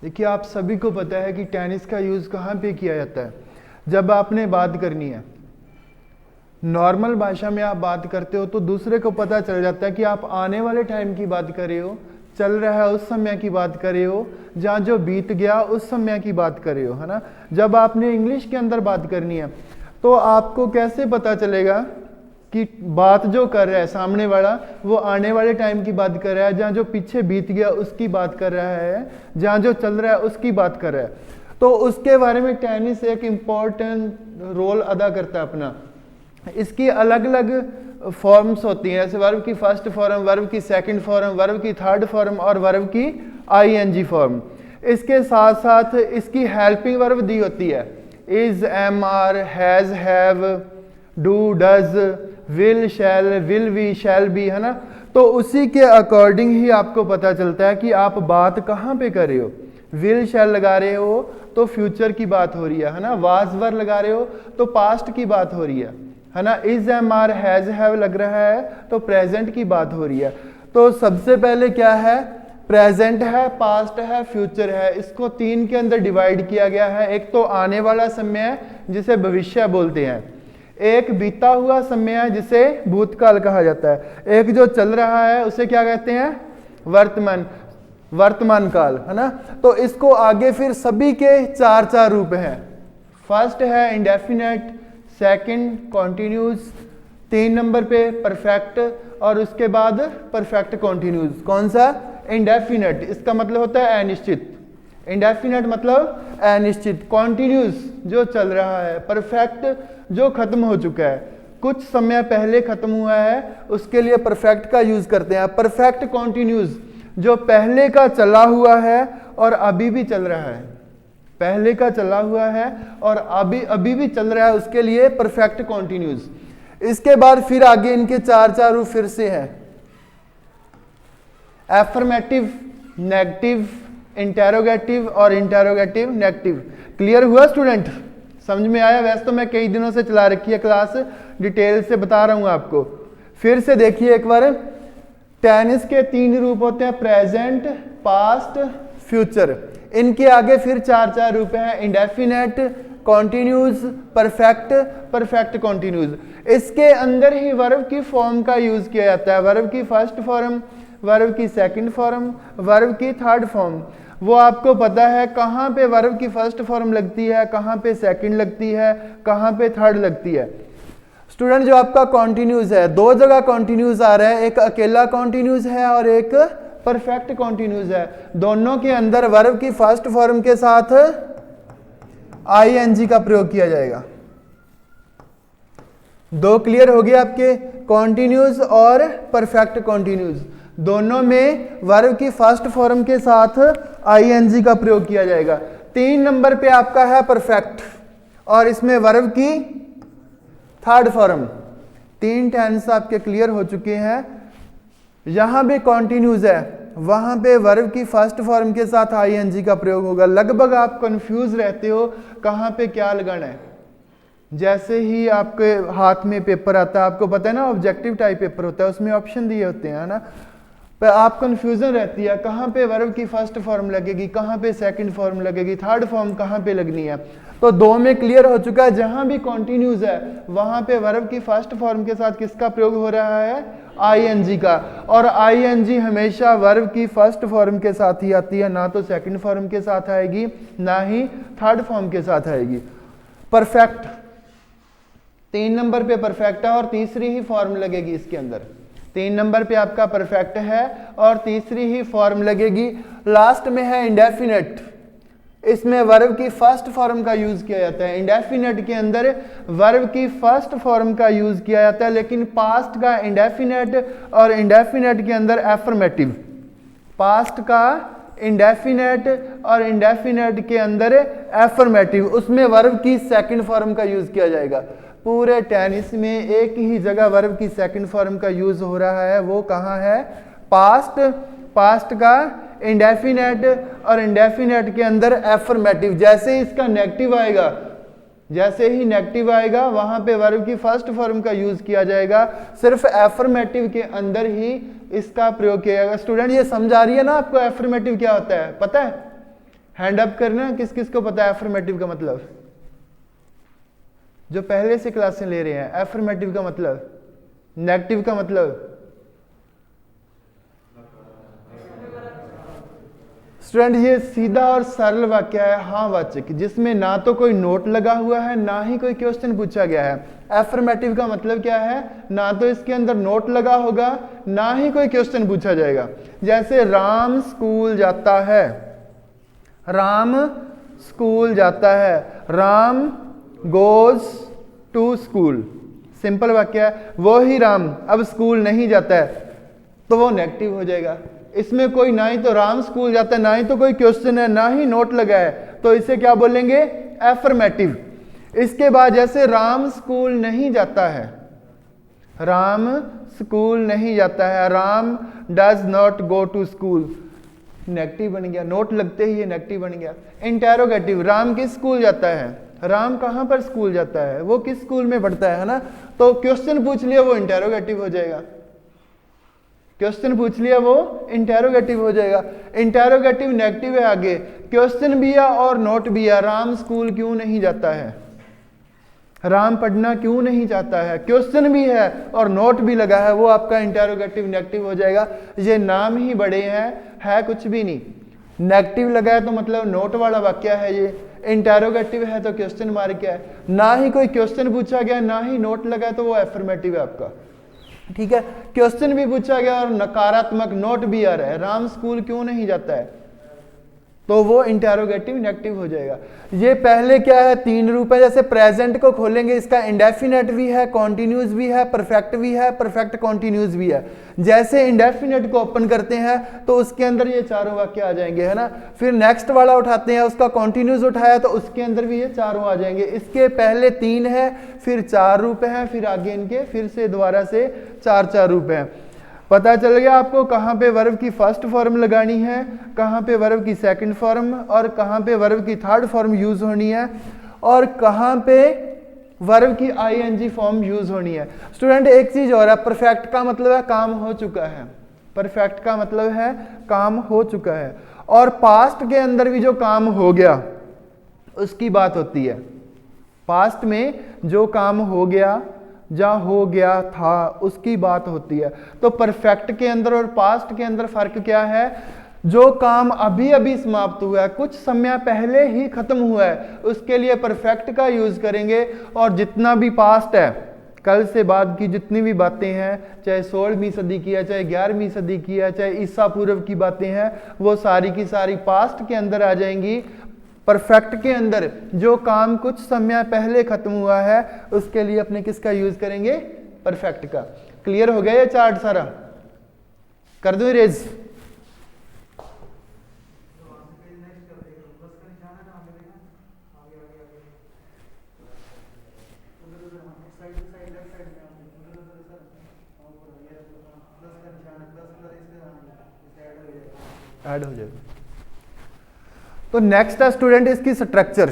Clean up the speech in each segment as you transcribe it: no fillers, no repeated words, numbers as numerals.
देखिए आप सभी को पता है कि टेनिस का यूज़ कहाँ पे किया जाता है, जब आपने बात करनी है। नॉर्मल भाषा में आप बात करते हो तो दूसरे को पता चल जाता है कि आप आने वाले टाइम की बात कर रहे हो, चल रहा है उस समय की बात कर रहे हो, जहाँ जो बीत गया उस समय की बात कर रहे हो, है ना। जब आपने इंग्लिश के अंदर बात करनी है तो आपको कैसे पता चलेगा कि बात जो कर रहा है सामने वाला वो आने वाले टाइम की बात कर रहा है, जहाँ जो पीछे बीत गया उसकी बात कर रहा है, जहाँ जो चल रहा है उसकी बात कर रहा है। तो उसके बारे में टेनिस एक इम्पॉर्टेंट रोल अदा करता है अपना। इसकी अलग अलग फॉर्म्स होती हैं, जैसे वर्ब की फर्स्ट फॉर्म, वर्ब की सेकंड फॉर्म, वर्ब की थर्ड फॉर्म और वर्ब की आईएनजी फॉर्म। इसके साथ साथ इसकी हेल्पिंग वर्ब दी होती है, is, am, are, has, have, do, does, will, shall, will be, shall be, है ना। तो उसी के अकॉर्डिंग ही आपको पता चलता है कि आप बात कहाँ पे कर रहे हो। विल शैल लगा रहे हो तो फ्यूचर की बात हो रही है ना। वाज वर लगा रहे हो तो पास्ट की बात हो रही है ना। Is, am, are, has, have लग रहा है तो प्रेजेंट की बात हो रही है। तो सबसे पहले क्या है, प्रेजेंट है, पास्ट है, फ्यूचर है। इसको तीन के अंदर डिवाइड किया गया है। एक तो आने वाला समय है जिसे भविष्य बोलते हैं, एक बीता हुआ समय है जिसे भूतकाल कहा जाता है, एक जो चल रहा है उसे क्या कहते हैं, वर्तमान, वर्तमान काल, है ना। तो इसको आगे फिर सभी के चार चार रूप हैं। फर्स्ट है इंडेफिनेट, सेकंड कॉन्टिन्यूस, 3 नंबर पे परफेक्ट और उसके बाद परफेक्ट कॉन्टिन्यूस। कौन सा, इंडेफिनेट, इसका मतलब होता है अनिश्चित। इंडेफिनेट मतलब अनिश्चित, कॉन्टिन्यूस जो चल रहा है, परफेक्ट जो खत्म हो चुका है, कुछ समय पहले खत्म हुआ है, उसके लिए परफेक्ट का यूज करते हैं। परफेक्ट कॉन्टिन्यूस जो पहले का चला हुआ है और अभी भी चल रहा है, पहले का चला हुआ है और अभी भी चल रहा है, उसके लिए परफेक्ट कॉन्टिन्यूस। इसके बाद फिर आगे इनके चार चार रूप फिर से हैं, एफर्मेटिव, नेगेटिव, इंटेरोगेटिव और इंटेरोगेटिव नेगेटिव। क्लियर हुआ स्टूडेंट, समझ में आया। वैसे तो मैं कई दिनों से चला रखी है क्लास, डिटेल से बता रहा हूं आपको। फिर से देखिए एक बार, टेनिस के 3 रूप होते हैं, प्रेजेंट, पास्ट, फ्यूचर। इनके आगे फिर चार चार रूप हैं, indefinite, continuous, perfect, perfect continuous. इसके अंदर ही वर्ब की फॉर्म का यूज किया जाता है, वर्ब की फर्स्ट फॉर्म, वर्ब की सेकंड फॉर्म, वर्ब की थर्ड फॉर्म। वो आपको पता है कहाँ पे वर्ब की फर्स्ट फॉर्म लगती है, कहाँ पे सेकंड लगती है, कहाँ पे थर्ड लगती है। स्टूडेंट जो आपका कॉन्टिन्यूस है, 2 जगह कॉन्टिन्यूस आ रहा है, एक अकेला कॉन्टिन्यूस है और एक परफेक्ट कॉन्टिन्यूस है। दोनों के अंदर वर्ब की फर्स्ट फॉर्म के साथ आईएनजी का प्रयोग किया जाएगा। 2 क्लियर हो गए आपके, कॉन्टिन्यूस और परफेक्ट कॉन्टिन्यूस, दोनों में वर्ब की फर्स्ट फॉर्म के साथ आईएनजी का प्रयोग किया जाएगा। 3 नंबर पे आपका है परफेक्ट और इसमें वर्ब की थर्ड फॉर्म। 3 टेंस आपके क्लियर हो चुके हैं। यहां भी कॉन्टिन्यूस है, वहां पे वर्ब की फर्स्ट फॉर्म के साथ आईएनजी का प्रयोग होगा। लगभग आप कंफ्यूज रहते हो कहां पे क्या लगाना है। जैसे ही आपके हाथ में पेपर आता है, आपको पता है ना ऑब्जेक्टिव टाइप पेपर होता है, उसमें ऑप्शन दिए होते हैं, है ना। पर आप कंफ्यूजन रहती है कहाँ पे वर्ब की फर्स्ट फॉर्म लगेगी, कहाँ पे सेकंड फॉर्म लगेगी, थर्ड फॉर्म कहाँ पे लगनी है। तो 2 में क्लियर हो चुका है, जहां भी कॉन्टिन्यूस है वहां पे वर्ब की फर्स्ट फॉर्म के साथ किसका प्रयोग हो रहा है, आईएनजी का। और आईएनजी हमेशा वर्ब की फर्स्ट फॉर्म के साथ ही आती है, ना तो सेकंड फॉर्म के साथ आएगी ना ही थर्ड फॉर्म के साथ आएगी। परफेक्ट 3 नंबर पे परफेक्ट है और तीसरी ही फॉर्म लगेगी इसके अंदर। 3 नंबर पे आपका परफेक्ट है और तीसरी ही फॉर्म लगेगी। लास्ट में है इंडेफिनेट, इसमें वर्ब की फर्स्ट फॉर्म का यूज किया जाता है। इंडेफिनेट के अंदर वर्ब की फर्स्ट फॉर्म का यूज किया जाता है, लेकिन पास्ट का इंडेफिनेट और इंडेफिनेट के अंदर एफर्मेटिव। पास्ट का इंडेफिनेट और इंडेफिनेट के अंदर एफर्मेटिव, उसमें वर्ब की सेकंड फॉर्म का यूज किया जाएगा। पूरे टेनिस में एक ही जगह वर्ब की सेकंड फॉर्म का यूज हो रहा है, वो कहाँ है, पास्ट, पास्ट का इंडेफिनेट और इंडेफिनेट के अंदर एफर्मेटिव। जैसे ही इसका नेगेटिव आएगा, जैसे ही नेगेटिव आएगा वहां पे वर्ब की फर्स्ट फॉर्म का यूज किया जाएगा। सिर्फ एफर्मेटिव के अंदर ही इसका प्रयोग किया जाएगा। स्टूडेंट ये समझ आ रही है ना आपको एफर्मेटिव क्या होता है, पता है? हैंड अप करना, किस किस को पता है एफर्मेटिव का मतलब? जो पहले से क्लासें ले रहे हैं, एफर्मेटिव का मतलब, नेगेटिव का मतलब। स्टूडेंट ये सीधा और सरल वाक्य है हाँ वाचक, जिसमें ना तो कोई नोट लगा हुआ है ना ही कोई क्वेश्चन पूछा गया है। एफर्मेटिव का मतलब क्या है? ना तो इसके अंदर नोट लगा होगा ना ही कोई क्वेश्चन पूछा जाएगा। जैसे राम स्कूल जाता है, राम स्कूल जाता है, Ram goes to school, simple वाक्य है। वो ही राम अब स्कूल नहीं जाता है तो वो नेगेटिव हो जाएगा। इसमें कोई ना ही तो राम स्कूल जाता है, ना ही तो कोई क्वेश्चन है, ना ही नोट लगा है, तो इसे क्या बोलेंगे? एफर्मेटिव। इसके बाद जैसे राम स्कूल नहीं जाता है, राम स्कूल नहीं जाता है, Ram does not go to school, negative बन गया, नोट लगते ही ये नेगेटिव बन गया। इंटेरोगेटिव, राम किस स्कूल जाता है? राम कहां पर स्कूल जाता है? वो किस स्कूल में पढ़ता है ना? तो क्वेश्चन पूछ लिया वो इंटेरोगेटिव हो जाएगा, क्वेश्चन पूछ लिया वो इंटेरोगेटिव हो जाएगा। इंटेरोगेटिव नेगेटिव है, आगे क्वेश्चन भी है और नोट भी है। राम स्कूल क्यों नहीं जाता है? राम पढ़ना क्यों नहीं चाहता है, क्वेश्चन भी है और नोट भी लगा है, वो आपका इंटेरोगेटिव नेगेटिव हो जाएगा। ये नाम ही बड़े हैं, है कुछ भी नहीं। नेगेटिव लगा है तो मतलब नोट वाला वाक्य है, ये इंटेरोगेटिव है तो क्वेश्चन मार्क है। ना ही कोई क्वेश्चन पूछा गया ना ही नोट लगा है तो वो एफर्मेटिव है आपका, ठीक है। क्वेश्चन भी पूछा गया और नकारात्मक नोट भी आ रहा है, राम स्कूल क्यों नहीं जाता है, तो वो इंटेरोगेटिव नेगेटिव हो जाएगा। ये पहले क्या है? 3 रूप है। जैसे प्रेजेंट को खोलेंगे, इसका इंडेफिनेट भी है, कॉन्टिन्यूस भी है, परफेक्ट भी है, परफेक्ट कॉन्टिन्यूस भी है। जैसे इंडेफिनेट को ओपन करते हैं तो उसके अंदर ये चारों वाक्य आ जाएंगे, है ना। फिर नेक्स्ट वाला उठाते हैं, उसका कॉन्टिन्यूस उठाया तो उसके अंदर भी ये चारों आ जाएंगे। इसके पहले 3 है, फिर 4 रूप हैं, फिर आगे इनके फिर से दोबारा से 4 रूप हैं। पता चल गया आपको कहाँ पे वर्ब की फर्स्ट फॉर्म लगानी है, कहाँ पे वर्ब की सेकंड फॉर्म, और कहाँ पे वर्ब की थर्ड फॉर्म यूज होनी है, और कहाँ पे वर्ब की आईएनजी फॉर्म यूज होनी है। स्टूडेंट एक चीज और है, परफेक्ट का मतलब है काम हो चुका है, परफेक्ट का मतलब है काम हो चुका है, और पास्ट के अंदर भी जो काम हो गया उसकी बात होती है। पास्ट में जो काम हो गया, जहां हो गया था, उसकी बात होती है। तो परफेक्ट के अंदर और पास्ट के अंदर फर्क क्या है? जो काम अभी अभी समाप्त हुआ है, कुछ समय पहले ही खत्म हुआ है, उसके लिए परफेक्ट का यूज करेंगे। और जितना भी पास्ट है, कल से बाद की जितनी भी बातें हैं, चाहे 16वीं सदी की है, चाहे 11वीं सदी की है, चाहे ईसा पूर्व की बातें हैं, वो सारी की सारी पास्ट के अंदर आ जाएंगी। परफेक्ट के अंदर जो काम कुछ समय पहले खत्म हुआ है, उसके लिए अपने किसका यूज करेंगे? परफेक्ट का। क्लियर हो गया ये चार्ट सारा? कर दूं इरेज? ऐड हो जाएगा। तो नेक्स्ट है स्टूडेंट इसकी स्ट्रक्चर।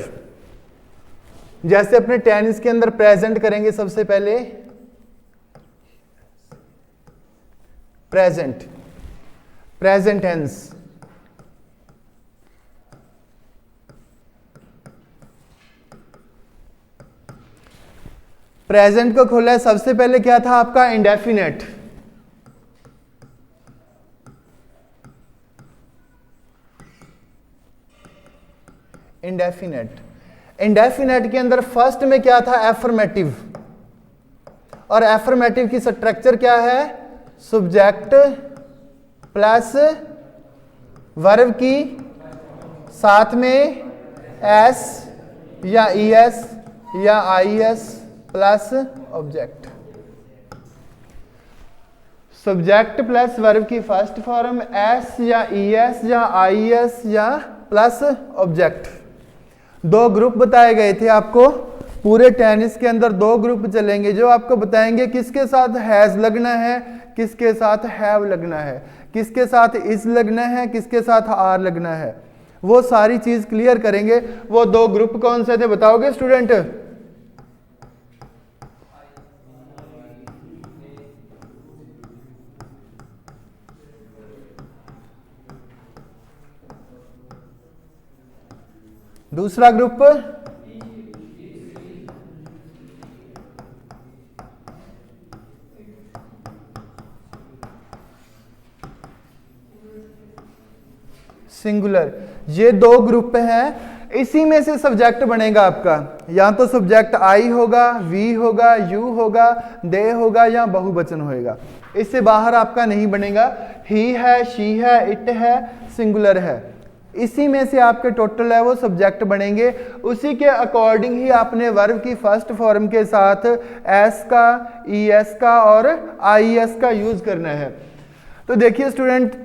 जैसे अपने टेनिस के अंदर प्रेजेंट करेंगे, सबसे पहले प्रेजेंट, प्रेजेंट टेंस। प्रेजेंट को खोला है, सबसे पहले क्या था आपका? इंडेफिनेट। इंडेफिनेट, इंडेफिनेट के अंदर फर्स्ट में क्या था? एफर्मेटिव। और एफर्मेटिव की स्ट्रक्चर क्या है? सब्जेक्ट प्लस वर्ब की साथ में एस या ईएस या IS plus object. Subject plus verb की फर्स्ट फॉर्म एस या ईएस या आईएस या प्लस ऑब्जेक्ट। 2 ग्रुप बताए गए थे आपको। पूरे टेनिस के अंदर 2 ग्रुप चलेंगे जो आपको बताएंगे किसके साथ हैज लगना है, किसके साथ हैव लगना है, किसके साथ इज लगना है, किसके साथ आर लगना है। वो सारी चीज क्लियर करेंगे। वो 2 ग्रुप कौन से थे बताओगे स्टूडेंट? दूसरा ग्रुप सिंगुलर। ये दो ग्रुप हैं, इसी में से सब्जेक्ट बनेगा आपका, या तो सब्जेक्ट आई होगा, वी होगा, यू होगा, दे होगा, या बहुवचन होएगा। इससे बाहर आपका नहीं बनेगा। ही है, शी है, इट है, सिंगुलर है, इसी में से आपके टोटल है वो सब्जेक्ट बनेंगे। उसी के अकॉर्डिंग ही आपने वर्ब की फर्स्ट फॉर्म के साथ एस का, ई एस का और आई एस का यूज करना है। तो देखिए स्टूडेंट,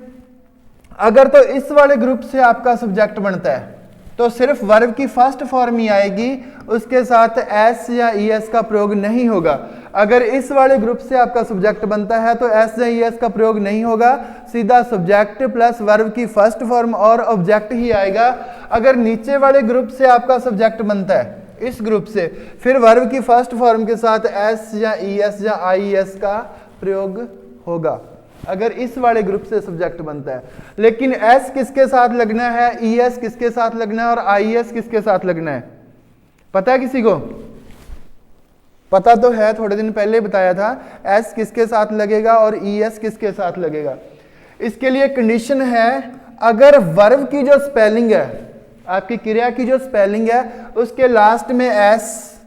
अगर तो इस वाले ग्रुप से आपका सब्जेक्ट बनता है तो सिर्फ वर्ब की फर्स्ट फॉर्म ही आएगी, उसके साथ एस या ई एस का प्रयोग नहीं होगा। अगर इस वाले ग्रुप से आपका सब्जेक्ट बनता है तो एस या ई एस का प्रयोग नहीं होगा, सीधा सब्जेक्ट प्लस वर्ब की फर्स्ट फॉर्म और ऑब्जेक्ट ही आएगा। अगर नीचे वाले ग्रुप से आपका सब्जेक्ट बनता है इस ग्रुप से, फिर वर्ब की फर्स्ट फॉर्म के साथ एस या ई एस या आई एस का प्रयोग होगा, अगर इस वाले ग्रुप से सब्जेक्ट बनता है। लेकिन एस किसके साथ लगना है, ई एस किसके साथ लगना है और आई एस किसके साथ लगना है, पता है किसी को? पता तो है, थोड़े दिन पहले बताया था। एस किसके साथ लगेगा और ई एस किसके साथ लगेगा। इसके लिए कंडीशन है, अगर वर्ब की जो स्पेलिंग है, आपकी क्रिया की जो स्पेलिंग है, उसके लास्ट में S,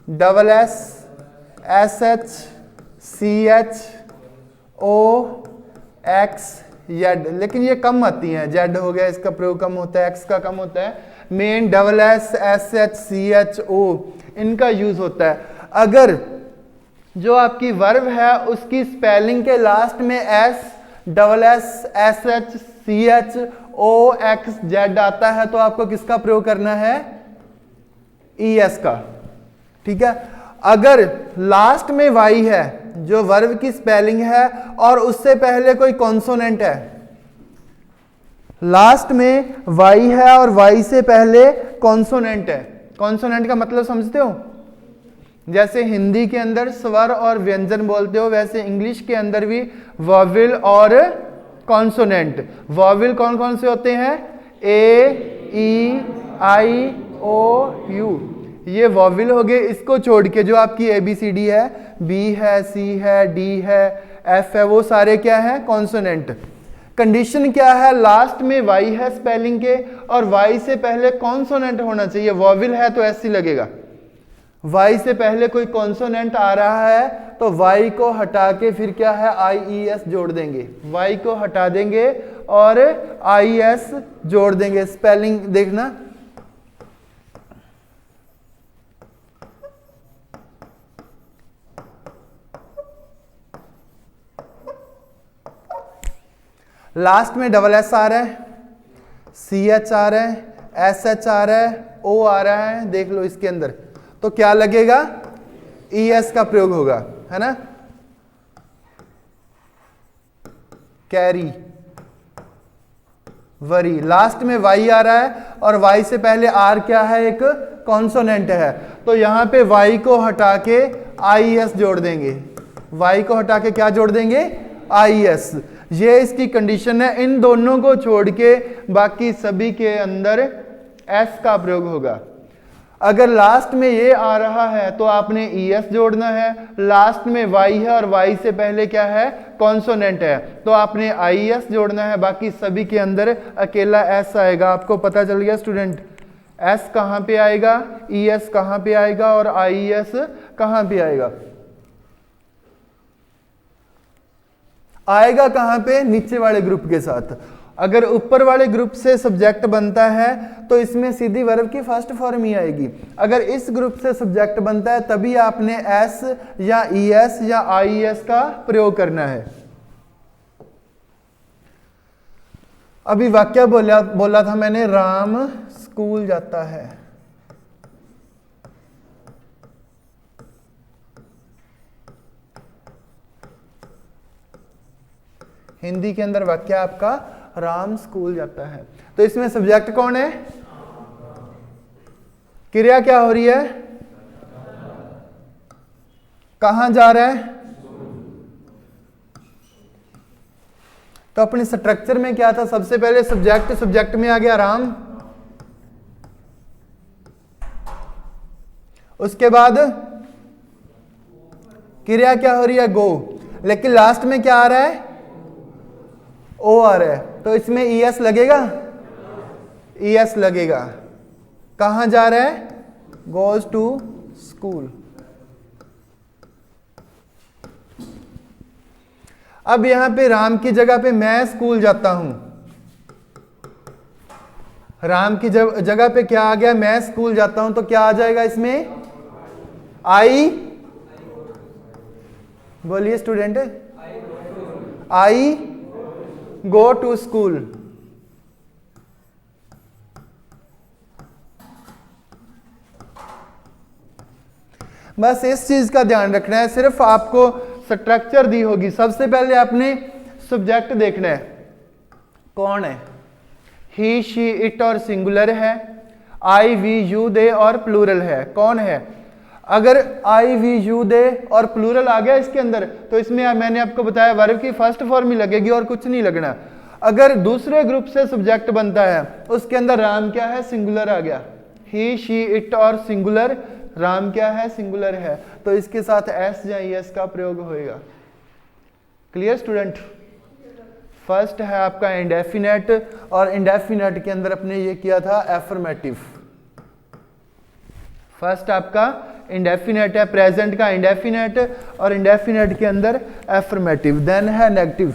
double S, S H, C H, O, X, Z, लेकिन ये कम आती हैं। जेड हो गया, इसका प्रयोग कम होता है, एक्स का कम होता है। Main double S, S H, C H, O, इनका यूज होता है। अगर जो आपकी वर्ब है उसकी स्पेलिंग के लास्ट में S, double S, S H, C H, O, X, Z आता है तो आपको किसका प्रयोग करना है? ई एस का। ठीक है। अगर लास्ट में वाई है, जो वर्ब की स्पेलिंग है, और उससे पहले कोई कॉन्सोनेंट है, लास्ट में वाई है और वाई से पहले कॉन्सोनेंट है। कॉन्सोनेंट का मतलब समझते हो? जैसे हिंदी के अंदर स्वर और व्यंजन बोलते हो, वैसे इंग्लिश के अंदर भी वॉवेल और कॉन्सोनेंट। वॉवेल कौन कौन से होते हैं? ए, ई, आई, ओ, यू, ये वॉवेल हो गए। इसको छोड़ के जो आपकी एबीसीडी है, बी है, सी है, डी है, एफ है, वो सारे क्या है? कॉन्सोनेंट। कंडीशन क्या है? लास्ट में वाई है स्पेलिंग के, और वाई से पहले कॉन्सोनेंट होना चाहिए। वॉवेल है तो ऐसे लगेगा। वाई से पहले कोई कॉन्सोनेंट आ रहा है तो वाई को हटा के फिर क्या है? आई ई एस जोड़ देंगे। वाई को हटा देंगे और आई एस जोड़ देंगे। स्पेलिंग देखना, लास्ट में डबल एस आ रहा है, सी एच आ रहा है, एस एच आ रहा है, ओ आ रहा है, देख लो इसके अंदर, तो क्या लगेगा? ई एस का प्रयोग होगा, है ना? कैरी, वरी, लास्ट में वाई आ रहा है और वाई से पहले आर क्या है? एक कॉन्सोनेंट है, तो यहां पे वाई को हटा के आई एस जोड़ देंगे। वाई को हटा के क्या जोड़ देंगे? I S. ये इसकी कंडीशन है। इन दोनों को छोड़ के बाकी सभी के अंदर एस का प्रयोग होगा। अगर लास्ट में ये आ रहा है तो आपने ई एस जोड़ना है। लास्ट में वाई है और वाई से पहले क्या है? कॉन्सोनेंट है, तो आपने आई एस जोड़ना है। बाकी सभी के अंदर अकेला एस आएगा। आपको पता चल गया स्टूडेंट? एस कहां पे आएगा, ई एस कहां पे आएगा और आई एस कहां पे आएगा? आएगा कहां पे? नीचे वाले ग्रुप के साथ। अगर ऊपर वाले ग्रुप से सब्जेक्ट बनता है तो इसमें सीधी वर्ब की फर्स्ट फॉर्म ही आएगी। अगर इस ग्रुप से सब्जेक्ट बनता है तभी आपने एस या ई एस या आई एस का प्रयोग करना है। अभी वाक्य बोला था मैंने, राम स्कूल जाता है। हिंदी के अंदर वाक्य आपका राम स्कूल जाता है। तो इसमें सब्जेक्ट कौन है? क्रिया क्या हो रही है? कहां जा रहा है? तो अपने स्ट्रक्चर में क्या था? सबसे पहले सब्जेक्ट, सब्जेक्ट में आ गया राम, उसके बाद क्रिया क्या हो रही है, गो, लेकिन लास्ट में क्या आ रहा है, ओ आ रहा है, तो इसमें ईएस लगेगा, ईएस लगेगा। कहां जा रहा है, गोज टू स्कूल। अब यहां पे राम की जगह पे मैं स्कूल जाता हूं, राम की जगह पे क्या आ गया, मैं स्कूल जाता हूं, तो क्या आ जाएगा इसमें, आई, बोलिए student, I go to school. बस इस चीज का ध्यान रखना है, सिर्फ आपको स्ट्रक्चर दी होगी। सबसे पहले आपने सब्जेक्ट देखना है, कौन है, ही शी इट और सिंगुलर है, आई वी यू दे और प्लूरल है, कौन है। अगर आई वी यू दे और प्लूरल आ गया इसके अंदर, तो इसमें मैंने आपको बताया वर्ब की फर्स्ट फॉर्म ही लगेगी और कुछ नहीं लगना। अगर दूसरे ग्रुप से सब्जेक्ट बनता है, उसके अंदर राम क्या है, सिंगुलर आ गया, ही शी इट और सिंगुलर, राम क्या है, सिंगुलर है, तो इसके साथ एस या एस का प्रयोग होएगा। Clear student. फर्स्ट है आपका इंडेफिनेट, और इंडेफिनेट के अंदर अपने ये किया था एफर्मेटिव। फर्स्ट आपका इंडेफिनेट है, प्रेजेंट का इंडेफिनेट, और इंडेफिनेट के अंदर एफर्मेटिव। देन है नेगेटिव।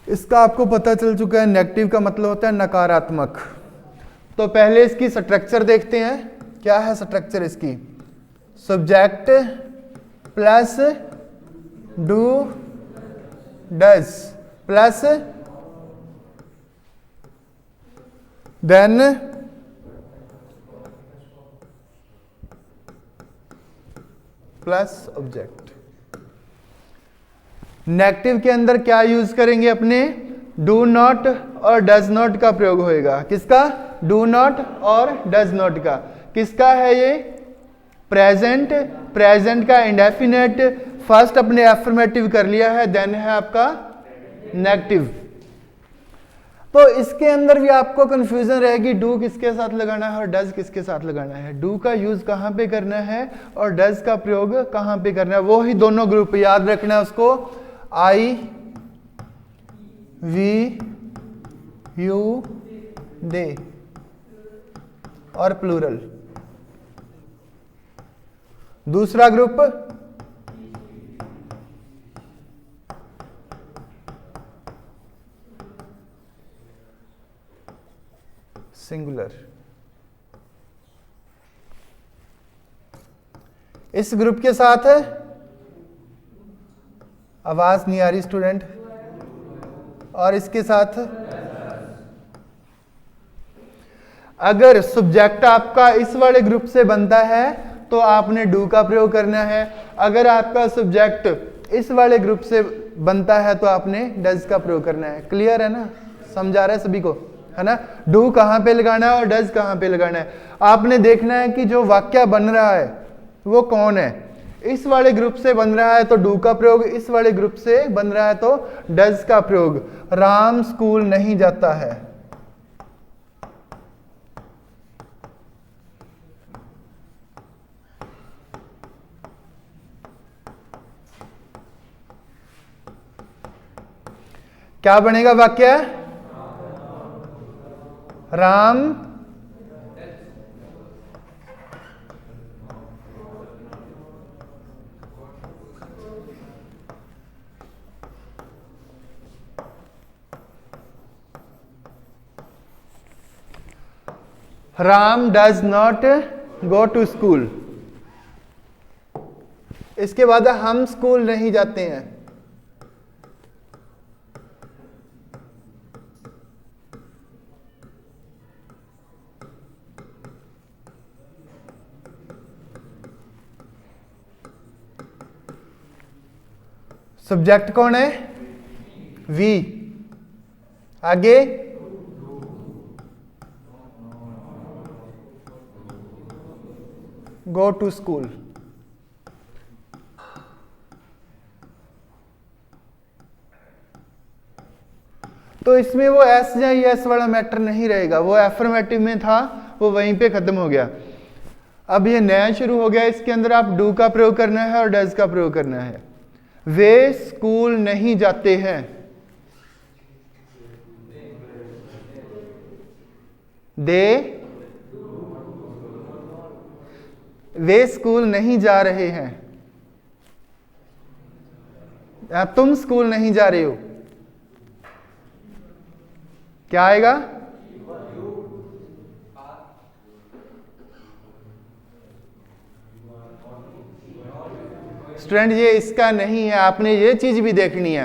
इसका आपको पता चल चुका है, नेगेटिव का मतलब होता है नकारात्मक। तो पहले इसकी स्ट्रक्चर देखते हैं, क्या है स्ट्रक्चर इसकी, subject plus do does plus then plus object. Negative के अंदर क्या यूज करेंगे अपने, डू नॉट और डज नॉट का प्रयोग होएगा। किसका, डू नॉट और डज नॉट का। किसका है ये, प्रेजेंट, प्रेजेंट का इंडेफिनेट। फर्स्ट अपने एफर्मेटिव कर लिया है, देन है आपका नेगेटिव। तो इसके अंदर भी आपको कंफ्यूजन रहेगी, डू किसके साथ लगाना है और डज किसके साथ लगाना है, डू का यूज कहां पे करना है और डज का प्रयोग कहां पे करना है। वो ही दोनों ग्रुप याद रखना है उसको, आई वी यू दे और प्लूरल। दूसरा ग्रुप सिंगुलर। इस ग्रुप के साथ आवाज नहीं आ रही स्टूडेंट, और इसके साथ अगर सब्जेक्ट आपका इस वाले ग्रुप से बनता है तो आपने डू का प्रयोग करना है। अगर आपका सब्जेक्ट इस वाले ग्रुप से बनता है तो आपने डज का प्रयोग करना है। क्लियर है ना, समझा रहा है सभी को, है ना। डू कहां पे लगाना है और डज कहां पे लगाना है। आपने देखना है कि जो वाक्य बन रहा है वो कौन है। इस वाले ग्रुप से बन रहा है तो डू का प्रयोग, इस वाले ग्रुप से बन रहा है तो डज का प्रयोग। राम स्कूल नहीं जाता है, क्या बनेगा वाक्य, Ram Ram does not go to school. इसके बाद हम स्कूल नहीं जाते हैं, सब्जेक्ट कौन है, वी। आगे गो टू स्कूल। तो इसमें वो एस या यस वाला मैटर नहीं रहेगा, वो एफर्मेटिव में था, वो वहीं पे खत्म हो गया। अब ये नया शुरू हो गया, इसके अंदर आप डू का प्रयोग करना है और डज का प्रयोग करना है। वे स्कूल नहीं जाते हैं, वे स्कूल नहीं जा रहे हैं, या तुम स्कूल नहीं जा रहे हो, क्या आएगा? स्टूडेंट ये इसका नहीं है, आपने ये चीज भी देखनी है।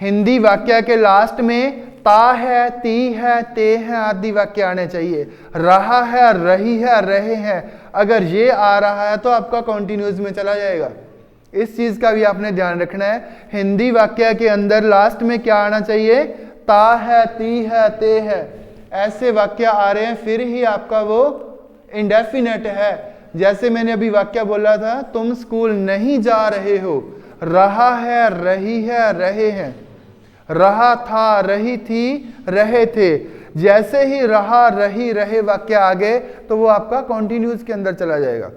हिंदी वाक्य के लास्ट में ता है, ती है, ते है आदि वाक्य आने चाहिए। रहा है, रही है, रहे हैं, अगर ये आ रहा है तो आपका कॉन्टिन्यूस में चला जाएगा। इस चीज का भी आपने ध्यान रखना है। हिंदी वाक्य के अंदर लास्ट में क्या आना चाहिए? ता है, ती है, ते है, ऐसे वाक्य आ रहे हैं, फिर ही आपका वो इंडेफिनेट है। जैसे मैंने अभी वाक्य बोला था, तुम स्कूल नहीं जा रहे हो, रहा है, रही है, रहे हैं, रहा था, रही थी, रहे थे। जैसे ही रहा, रही, रहे वाक्य आ गए तो वो आपका कॉन्टिन्यूस के अंदर चला जाएगा।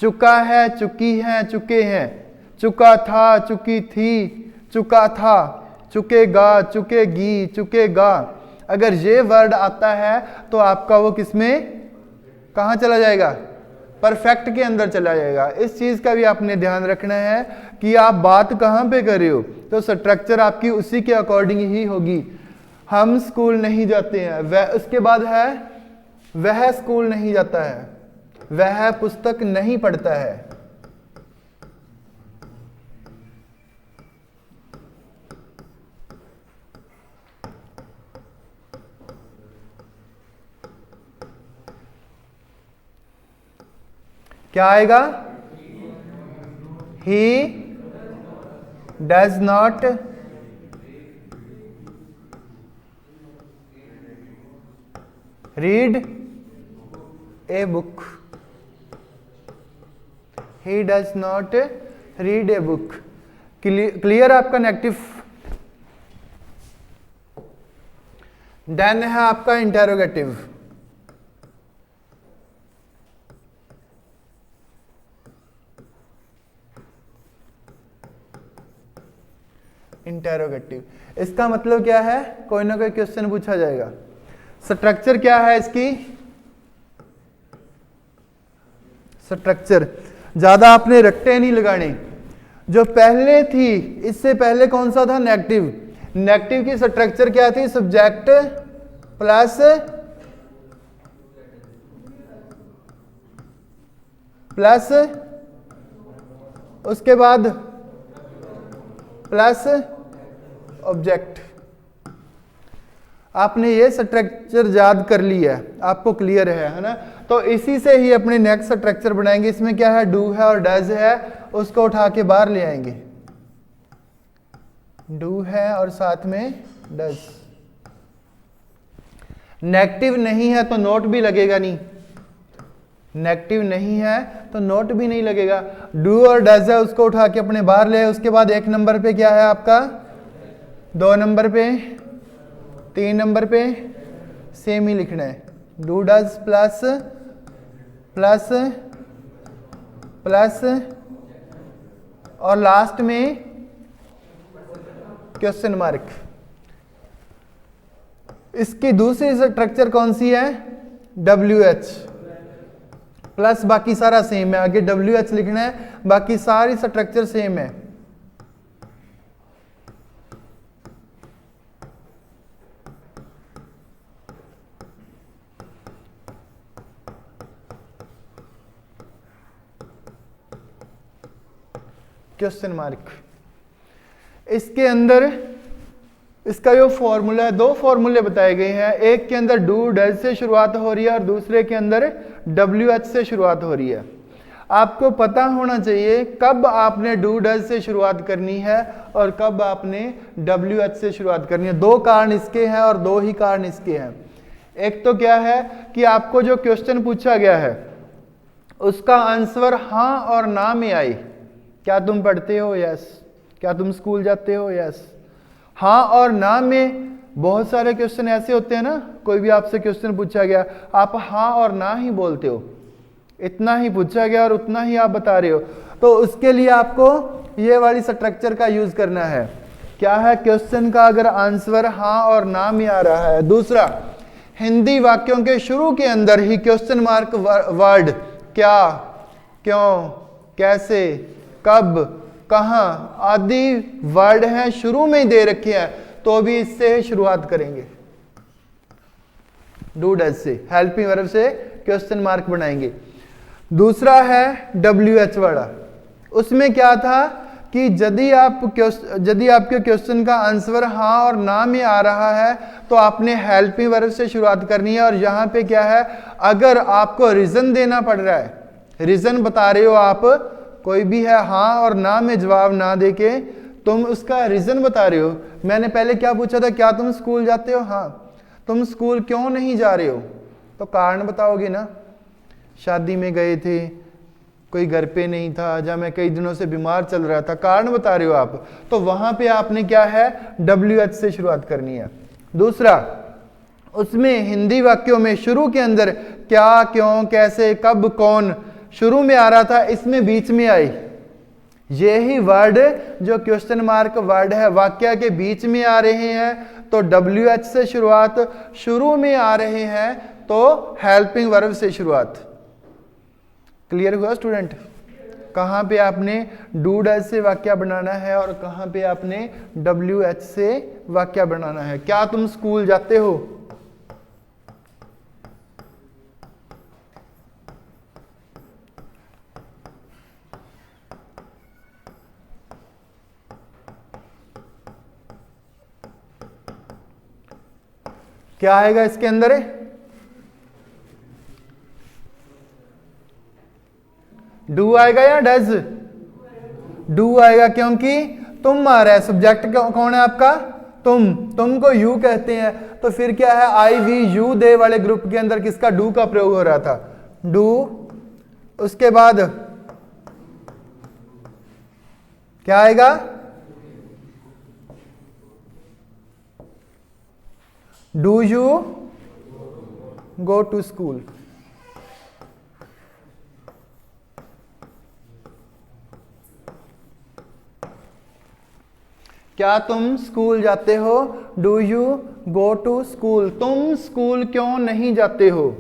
चुका है, चुकी है, चुके हैं, चुका था, चुकी थी, चुका था, चुकेगा, चुकेगी, चुकेगा। अगर ये वर्ड आता है तो आपका वो किसमें कहां चला जाएगा? परफेक्ट के अंदर चला जाएगा। इस चीज का भी आपने ध्यान रखना है कि आप बात कहां पे कर रहे हो, तो स्ट्रक्चर आपकी उसी के अकॉर्डिंग ही होगी। हम स्कूल नहीं जाते हैं, वह, उसके बाद है वह स्कूल नहीं जाता है, वह पुस्तक नहीं पढ़ता है, क्या आएगा? He does not read a book, he does not read a book. Clear आपका नेगेटिव। देन है आपका इंटेरोगेटिव। इंटेरोगेटिव, इसका मतलब क्या है? कोई ना कोई क्वेश्चन पूछा जाएगा। स्ट्रक्चर क्या है इसकी? स्ट्रक्चर ज्यादा आपने रट्टे नहीं लगाने। जो पहले थी, इससे पहले कौन सा था? नेगेटिव। नेगेटिव की स्ट्रक्चर क्या थी? सब्जेक्ट प्लस उसके बाद प्लस ऑब्जेक्ट। आपने ये स्ट्रक्चर याद कर लिया है, आपको क्लियर है ना? तो इसी से ही अपने नेक्स्ट स्ट्रक्चर बनाएंगे। इसमें क्या है? डू है और डज है, उसको उठा के बाहर ले आएंगे। डू है और साथ में डज। नेगेटिव नहीं है तो नोट भी लगेगा नहीं, नेगेटिव नहीं है तो नोट भी नहीं लगेगा। डू और डज है, उसको उठा के अपने बाहर ले। उसके बाद 1 नंबर पे क्या है आपका? 2 नंबर पे, 3 नंबर पे सेम ही लिखना है। Do does plus plus plus और लास्ट में क्वेश्चन मार्क। इसकी दूसरी स्ट्रक्चर कौन सी है? WH प्लस बाकी सारा सेम है। आगे WH लिखना है, बाकी सारी स्ट्रक्चर सेम है। Question mark. इसके अंदर इसका जो फॉर्मूला है, 2 फॉर्मूले बताए गए हैं। एक के अंदर डू डज से शुरुआत हो रही है और दूसरे के अंदर WH से शुरुआत हो रही है। आपको पता होना चाहिए कब आपने डू डज से शुरुआत करनी है और कब आपने WH से शुरुआत करनी है। 2 कारण इसके हैं और 2 ही कारण इसके हैं। एक तो क्या है कि आपको जो क्वेश्चन पूछा गया है उसका आंसर हाँ और ना में आए। क्या तुम पढ़ते हो? यस। क्या तुम स्कूल जाते हो? यस। हाँ और ना में बहुत सारे क्वेश्चन ऐसे होते हैं ना, कोई भी आपसे क्वेश्चन पूछा गया, आप हाँ और ना ही बोलते हो, इतना ही पूछा गया और उतना ही आप बता रहे हो, तो उसके लिए आपको ये वाली स्ट्रक्चर का यूज करना है। क्या है? क्वेश्चन का अगर आंसर हाँ और ना में आ रहा है। दूसरा, हिंदी वाक्यों के शुरू के अंदर ही क्वेश्चन मार्क वर्ड क्या, क्यों, कैसे, कब, कहां आदि वर्ड हैं शुरू में ही दे रखे हैं, तो भी इससे शुरुआत करेंगे, डू डज से, हेल्पिंग वर्ब से क्वेश्चन मार्क बनाएंगे। दूसरा है WH वाला, उसमें क्या था कि यदि आपके क्वेश्चन का आंसर हाँ और ना में आ रहा है तो आपने हेल्पिंग वर्ब से शुरुआत करनी है। और यहां पे क्या है, अगर आपको रीजन देना पड़ रहा है, रीजन बता रहे हो आप, कोई भी है हाँ और ना में जवाब ना देके तुम उसका रीजन बता रहे हो। मैंने पहले क्या पूछा था, क्या तुम स्कूल जाते हो? हाँ। तुम स्कूल क्यों नहीं जा रहे हो? तो कारण बताओगे ना, शादी में गए थे, कोई घर पे नहीं था, या मैं कई दिनों से बीमार चल रहा था, कारण बता रहे हो आप, तो वहां पे आपने क्या है, WH से शुरुआत करनी है। दूसरा, उसमें हिंदी वाक्यों में शुरू के अंदर क्या, क्यों, कैसे, कब, कौन शुरू में आ रहा था, इसमें बीच में आई, ये ही वर्ड जो क्वेश्चन मार्क वर्ड है वाक्य के बीच में आ रहे हैं तो WH से शुरुआत, शुरू में आ रहे हैं तो हेल्पिंग वर्ब से शुरुआत। क्लियर हुआ स्टूडेंट? कहां पे आपने डू डज से वाक्य बनाना है और कहां पे आपने WH से वाक्य बनाना है। क्या तुम स्कूल जाते हो? क्या आएगा इसके अंदर? डू आएगा या डज? डू आएगा, क्योंकि तुम आ रहा है, सब्जेक्ट कौन है आपका? तुमको यू कहते हैं, तो फिर क्या है, आई वी यू दे वाले ग्रुप के अंदर किसका, डू का प्रयोग हो रहा था, डू। उसके बाद क्या आएगा? Do you go to school. क्या तुम स्कूल जाते हो? Do you go to school. तुम स्कूल क्यों नहीं जाते हो?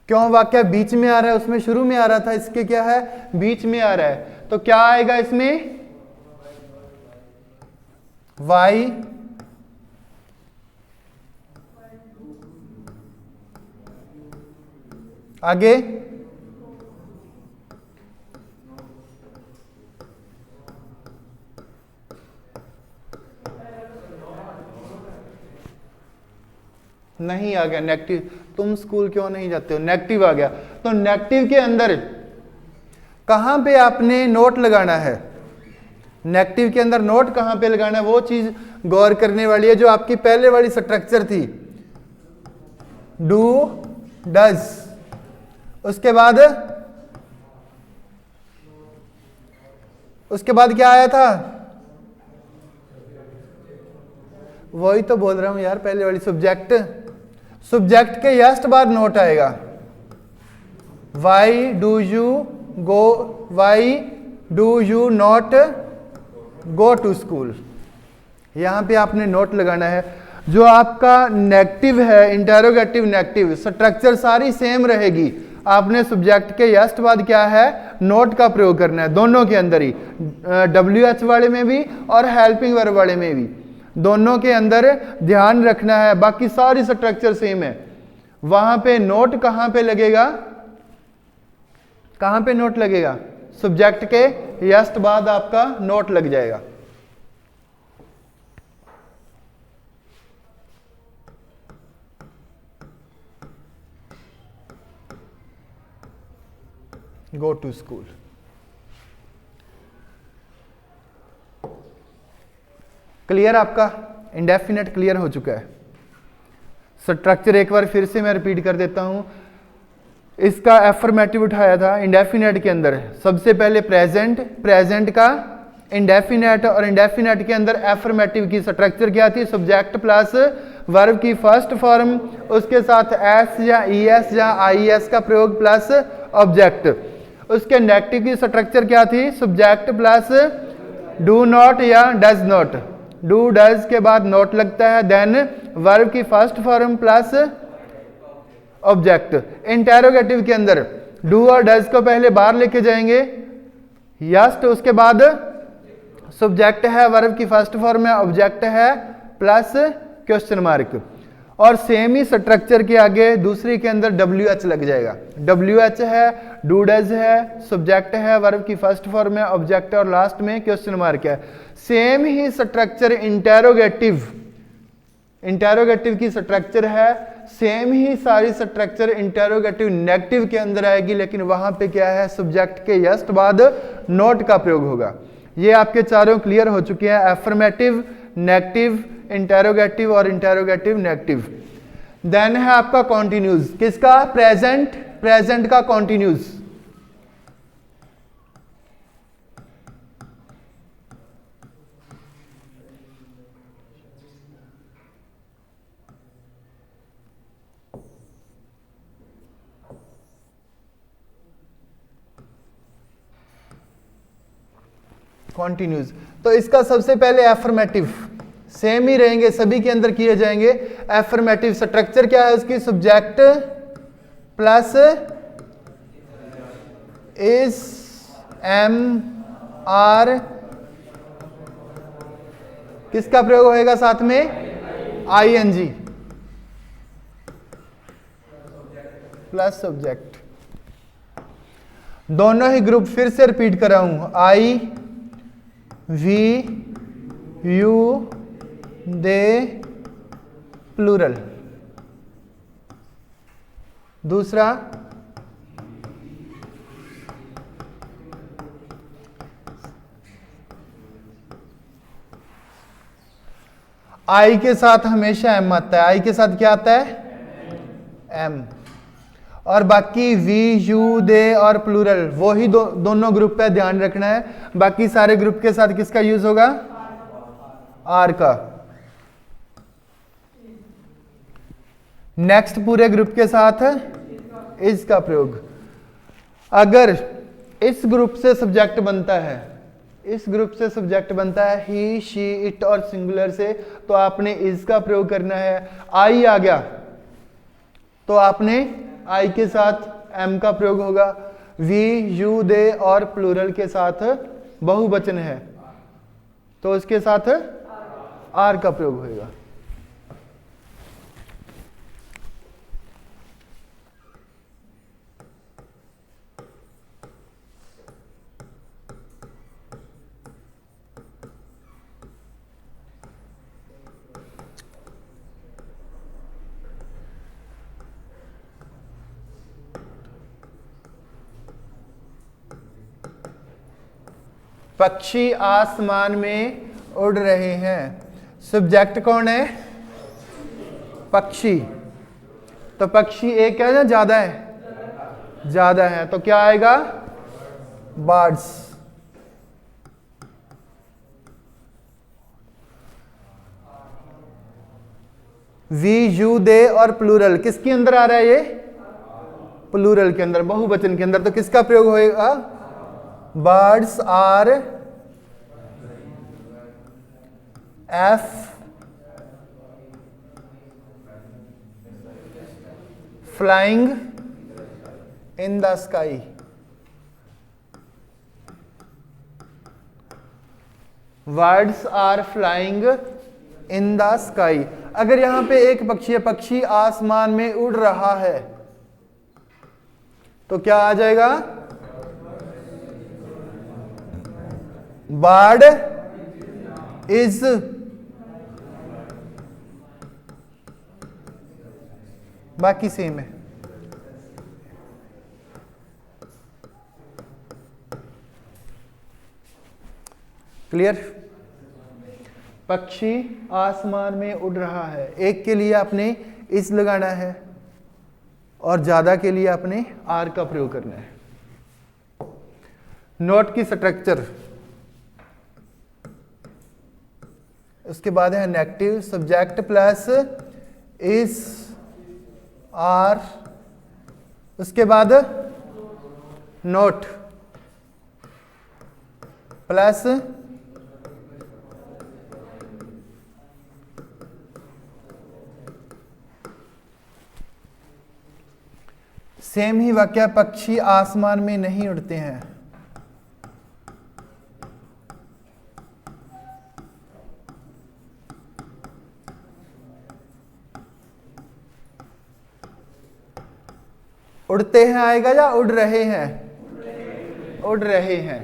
क्यों वाक्य बीच में आ रहा है, उसमें शुरू में आ रहा था, इसके क्या है, बीच में आ रहा है, तो क्या आएगा इसमें? वाई। आगे नहीं आ गया नेगेटिव, तुम स्कूल क्यों नहीं जाते हो, नेगेटिव आ गया। तो नेगेटिव के अंदर कहां पे आपने नोट लगाना है, नेगेटिव के अंदर नोट कहां पे लगाना है, वो चीज गौर करने वाली है, जो आपकी पहले वाली स्ट्रक्चर थी, डू डज। उसके बाद क्या आया था? वही तो बोल रहा हूं यार, पहले वाली सब्जेक्ट। सब्जेक्ट के जस्ट बाद नोट आएगा, why do you go, why do you not go to school. यहां पे आपने नोट लगाना है। जो आपका नेगेटिव है, इंटेरोगेटिव नेगेटिव, स्ट्रक्चर सारी सेम रहेगी, आपने सब्जेक्ट के जस्ट बाद क्या है, नोट का प्रयोग करना है, दोनों के अंदर ही, WH वाले में भी और हेल्पिंग वर्ब वाले में भी, दोनों के अंदर ध्यान रखना है। बाकी सारी स्ट्रक्चर सेम है। वहां पे नोट कहां पे लगेगा, कहां पे नोट लगेगा, सब्जेक्ट के जस्ट बाद आपका नोट लग जाएगा। Go to school. क्लियर आपका? इंडेफिनेट क्लियर हो चुका है। स्ट्रक्चर एक बार फिर से मैं रिपीट कर देता हूं। इसका एफर्मेटिव उठाया था इंडेफिनेट के अंदर। सबसे पहले प्रेजेंट, प्रेजेंट का इंडेफिनेट, और इंडेफिनेट के अंदर एफर्मेटिव की स्ट्रक्चर क्या थी? सब्जेक्ट प्लस वर्ब की फर्स्ट फॉर्म, उसके साथ एस या ई एस या आई एस का प्रयोग प्लस ऑब्जेक्ट। उसके नेगेटिव की स्ट्रक्चर क्या थी? सब्जेक्ट प्लस डू नॉट या डज नॉट। डू डज के बाद नॉट लगता है, देन वर्ब की first form plus object. Interrogative के अंदर डू और डज को पहले बाहर लेके जाएंगे, यस, तो उसके बाद सब्जेक्ट है, वर्ब की फर्स्ट फॉर्म है, ऑब्जेक्ट है प्लस क्वेश्चन मार्क। और सेम ही स्ट्रक्चर के आगे दूसरी के अंदर डब्ल्यू एच लग जाएगा। डब्ल्यू एच है, डू डज है, सब्जेक्ट है, वर्ब की फर्स्ट फॉर्म है, ऑब्जेक्ट है, और लास्ट में क्वेश्चन मार्क है। सेम ही स्ट्रक्चर इंटेरोगेटिव, इंटेरोगेटिव की स्ट्रक्चर है। सेम ही सारी स्ट्रक्चर इंटेरोगेटिव नेगेटिव के अंदर आएगी, लेकिन वहां पे क्या है? सब्जेक्ट के यस्ट बाद नोट का प्रयोग होगा। ये आपके चारों क्लियर हो चुके हैं, एफर्मेटिव, नेगेटिव, इंटेरोगेटिव और इंटेरोगेटिव नेगेटिव। देन है आपका कॉन्टिन्यूज। किसका? प्रेजेंट, प्रेजेंट का कॉन्टिन्यूज। कॉन्टिन्यूज, तो इसका सबसे पहले एफर्मेटिव, सेम ही रहेंगे, सभी के अंदर किए जाएंगे। एफर्मेटिव स्ट्रक्चर क्या है उसकी? Subject plus is, am, are, किसका प्रयोग होएगा साथ में? I N G plus subject. दोनों ही ग्रुप फिर से रिपीट कर रहा हूं, I, we, you, they, plural. दूसरा आई के साथ हमेशा एम आता है। आई के साथ क्या आता है? एम। और बाकी वी, यू, दे और प्लूरल वो ही दोनों ग्रुप पे ध्यान रखना है। बाकी सारे ग्रुप के साथ किसका यूज होगा? आर का। नेक्स्ट पूरे ग्रुप के साथ इज का प्रयोग। अगर इस ग्रुप से सब्जेक्ट बनता है, इस ग्रुप से सब्जेक्ट बनता है ही, शी, इट और सिंगुलर से, तो आपने इज का प्रयोग करना है। आई आ गया तो आपने आई के साथ एम का प्रयोग होगा। वी, यू, दे और प्लूरल के साथ बहुवचन है तो उसके साथ आर का प्रयोग होगा। पक्षी आसमान में उड़ रहे हैं। सब्जेक्ट कौन है? पक्षी। तो पक्षी एक है ना ज्यादा है? ज्यादा है, तो क्या आएगा? बर्ड्स। वी, यू, दे और प्लूरल किसके अंदर आ रहा है? ये प्लूरल के अंदर, बहुवचन के अंदर। तो किसका प्रयोग होएगा? बर्ड्स आर एफ flying in the sky. Birds are flying in the sky. अगर यहां पे एक पक्षी है, पक्षी आसमान में उड़ रहा है, तो क्या आ जाएगा? बर्ड इज बाकी सेम है। क्लियर? पक्षी आसमान में उड़ रहा है, एक के लिए आपने इस लगाना है और ज्यादा के लिए आपने आर का प्रयोग करना है। नोट की स्ट्रक्चर, उसके बाद है नेगेटिव सब्जेक्ट प्लस इस आर, उसके बाद नोट प्लस सेम ही वाक्य, पक्षी आसमान में नहीं उड़ते हैं। उड़ते हैं आएगा या उड़ रहे हैं? उड़ रहे हैं।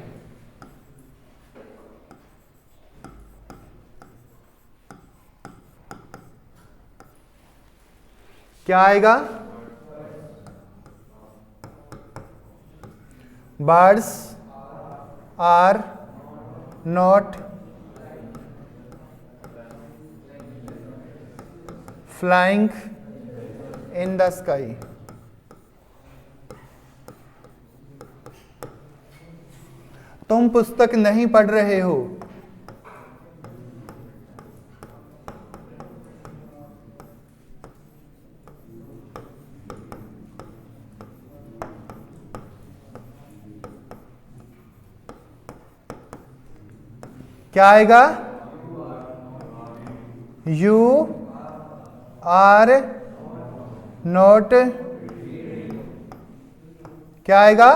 क्या आएगा? Birds are not flying in the sky. तुम पुस्तक नहीं पढ़ रहे हो। क्या आएगा? यू आर नॉट, क्या आएगा?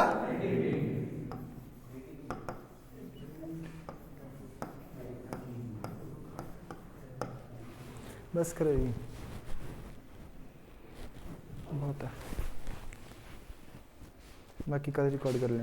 बस करेगी, बहुत है, बाकी कल रिकॉर्ड कर लें।